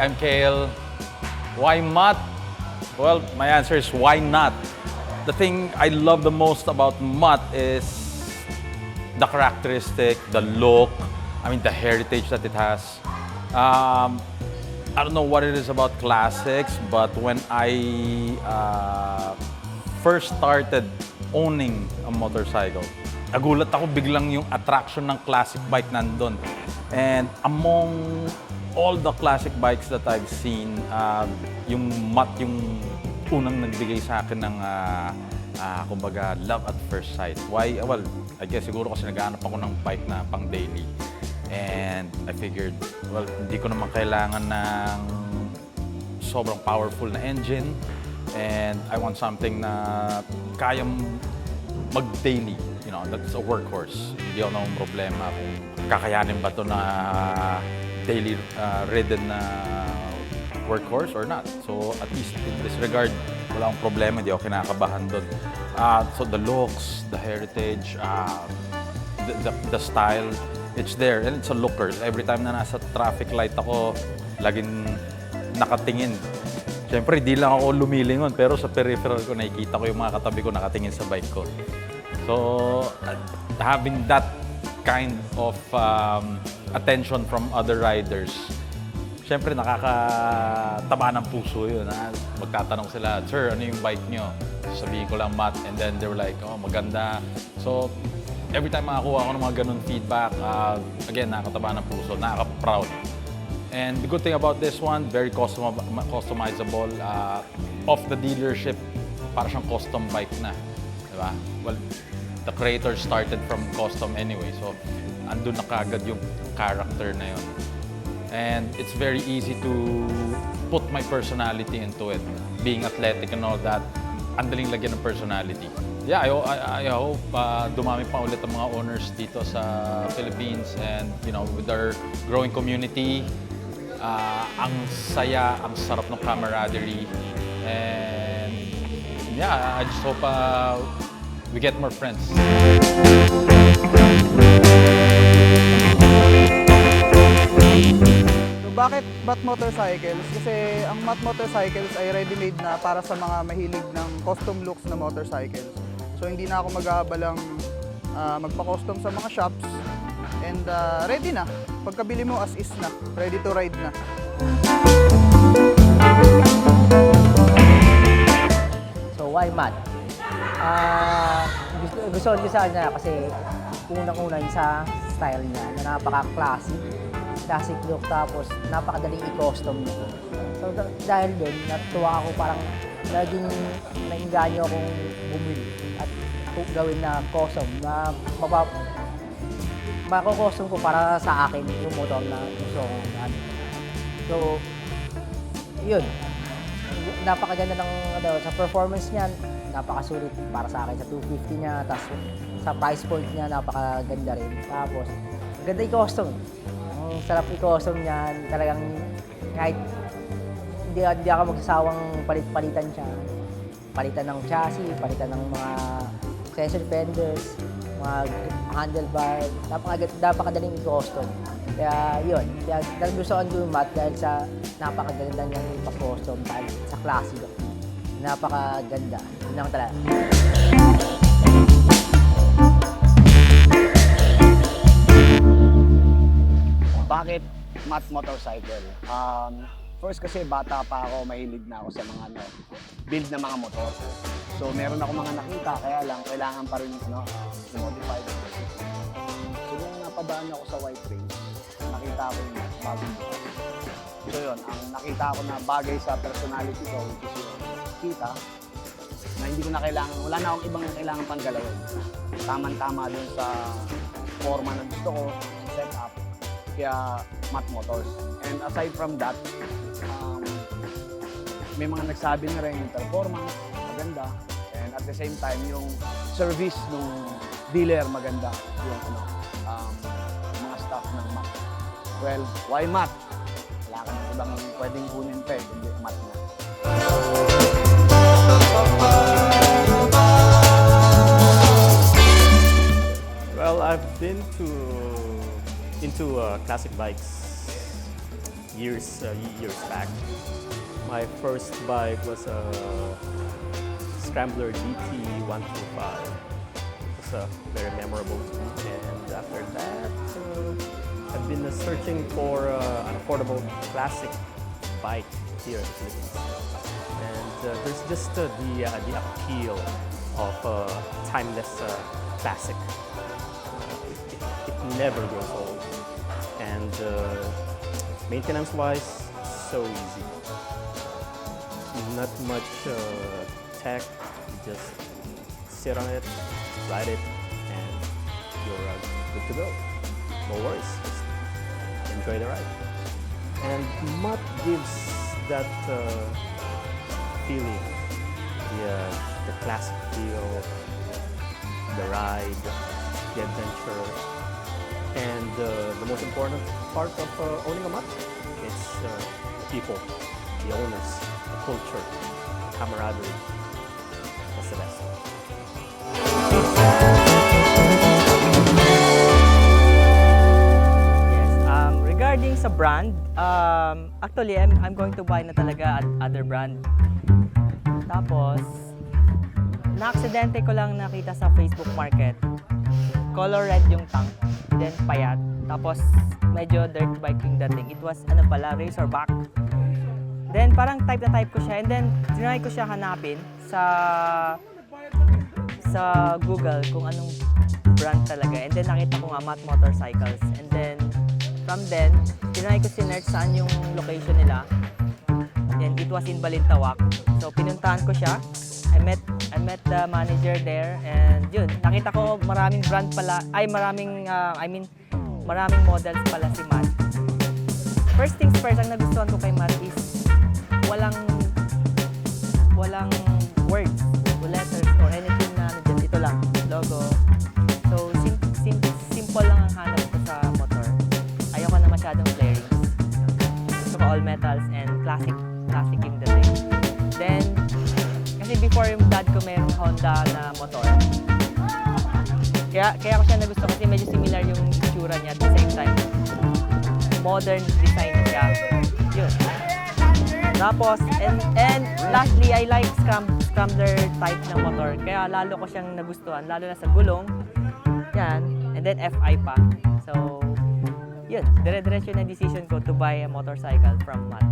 I'm Kale. Why Matt? Well, my answer is why not? The thing I love the most about Matt is the characteristic, the look, the heritage that it has. I don't know what it is about classics, but when I first started owning a motorcycle, nagulat ako biglang yung attraction ng classic bike nandun. And among all the classic bikes that I've seen, yung Matt yung unang nagbigay sa akin ng kumbaga, love at first sight. Why? Well, I guess siguro kasi naghahanap ako ng bike na pang daily. And I figured, well, hindi ko naman kailangan ng sobrang powerful na engine. And I want something na kayang mag-daily. You know, that's a workhorse. Hindi ako namang problema kung kakayanin ba ito na daily ridden na workhorse or not. So at least in this regard, wala akong problema, hindi ako kinakabahan doon. So the looks, the heritage, the style, it's there and it's a looker. Every time na nasa traffic light ako, laging nakatingin. Siyempre, di lang ako lumilingon, pero sa peripheral ko, nakikita ko yung mga katabi ko nakatingin sa bike ko. So, having that kind of attention from other riders, siyempre, nakakataba ng puso yun. Magtatanong sila, "Sir, ano yung bike nyo?" Sabihin ko lang, "Matt." And then they were like, "Oh, maganda." So, every time makakuha ako ng mga ganun feedback, again, nakakataba ng puso, nakaka-proud. And the good thing about this one, very customizable. Off the dealership, para siyang custom bike na. Diba? Well, the creator started from custom anyway. So, andun na kagad yung character na yun. And it's very easy to put my personality into it. Being athletic and all that, ang daling lagyan ng personality. Yeah, I hope dumami pa ulit ang mga owners dito sa Philippines. And, you know, with our growing community, ang saya, ang sarap ng camaraderie. And yeah, I just hope we get more friends. So bakit Matt Motorcycles? Kasi ang Matt Motorcycles ay ready-made na para sa mga mahilig ng custom looks na motorcycles. So hindi na ako mag-aabalang magpa-custom sa mga shops. And ready na. Pagkabili mo as is na. Ready to ride na. So why Matt? Gusto ko sa kanya kasi unang-una sa style niya na napaka-classic. Classic look tapos napakadaling i-custom nito. So dahil doon, natuwa ako parang naging nainganyo akong bumili at gawin na custom na mako-custom ko para sa akin yung motor na gusto kong gamit. So, yun. Napakaganda ng sa performance niya, napakasulit para sa akin sa 250 niya, tapos sa price point niya, napakaganda rin. Tapos, ganda i-custom. Ang sarap i-custom niya, talagang kahit hindi ako magsasawang palit-palitan siya. Palitan ng chassis, palitan ng mga sensor fenders, mga handlebar, napakadaling i-custom. Kaya yun, kaya nagustuhan ko yung Matt dahil sa napakaganda niyang ipa-custom dahil sa classic. Napakaganda. Yun lang talaga. Bakit Matt Motorcycle? First kasi bata pa ako, mahilig na ako sa mga build na mga motor. So meron ako mga nakita, kaya lang kailangan pa rin modify. So nung napadaan ako sa White Range, nakita ko yung bagong motor. So yun, ang nakita ko na bagay sa personality ko, which is yung kita, na hindi ko na kailangan, wala na akong ibang kailangan pang galawin. Tama-tama dun sa forma na gusto ko, setup, kaya Matt Motors. And aside from that, may mga nagsabi na rin yung performance, maganda. And at the same time, yung service ng dealer, maganda. Yung mga staff ng Matt. Well, why Matt? Wala ka ng ibang pwedeng kunin pa hindi Matt na. Well, I've been into classic bikes years back. My first bike was a Scrambler GT 125. It was very memorable to me. And after that, I've been searching for an affordable classic bike here in the Philippines. And there's just the appeal of a timeless classic. It never grows old. And maintenance-wise, so easy. Not much tech, just sit on it, ride it, and you're good to go. No worries, just enjoy the ride. And Mutt gives that feeling, the classic feel, the ride, the adventure, and the most important part of owning a Mutt, it's people, the owners, the culture, camaraderie. That's the best. Yes. Regarding sa brand, actually I'm going to buy na talaga other brand. Tapos, na-aksidente ko lang nakita sa Facebook Market. Color red yung tank, then payat. Tapos, medyo dirt bike yung dating. It was, Razorback. Then, parang type na type ko siya. And then, trinay ko siya hanapin sa Google kung anong brand talaga. And then, nakita ko nga Mutt Motorcycles. And then, from then, trinay ko sinerch saan yung location nila. And it was in Balintawak. So, pinuntahan ko siya. I met the manager there. And yun, nakita ko maraming brand pala, maraming models pala si Mutt. First things first, ang nagustuhan ko kay Mutt is walang words o letters or anything na nandiyan. Ito lang, logo. So, simple lang ang hanap ko sa motor. Ayoko na masyadong flarings. Gusto ko all metals and classic yung dating. Then, kasi before yung dad ko mayroong Honda na motor. Kaya ko siya nagustuhan kasi medyo similar yung itsura niya at the same time. Modern design siya. Yun. Tapos, and lastly, I like scrambler type ng motor. Kaya lalo ko siyang nagustuhan, lalo na sa gulong. Yan. And then FI pa. So, yun. Dire-diretso na decision ko to buy a motorcycle from Mutt.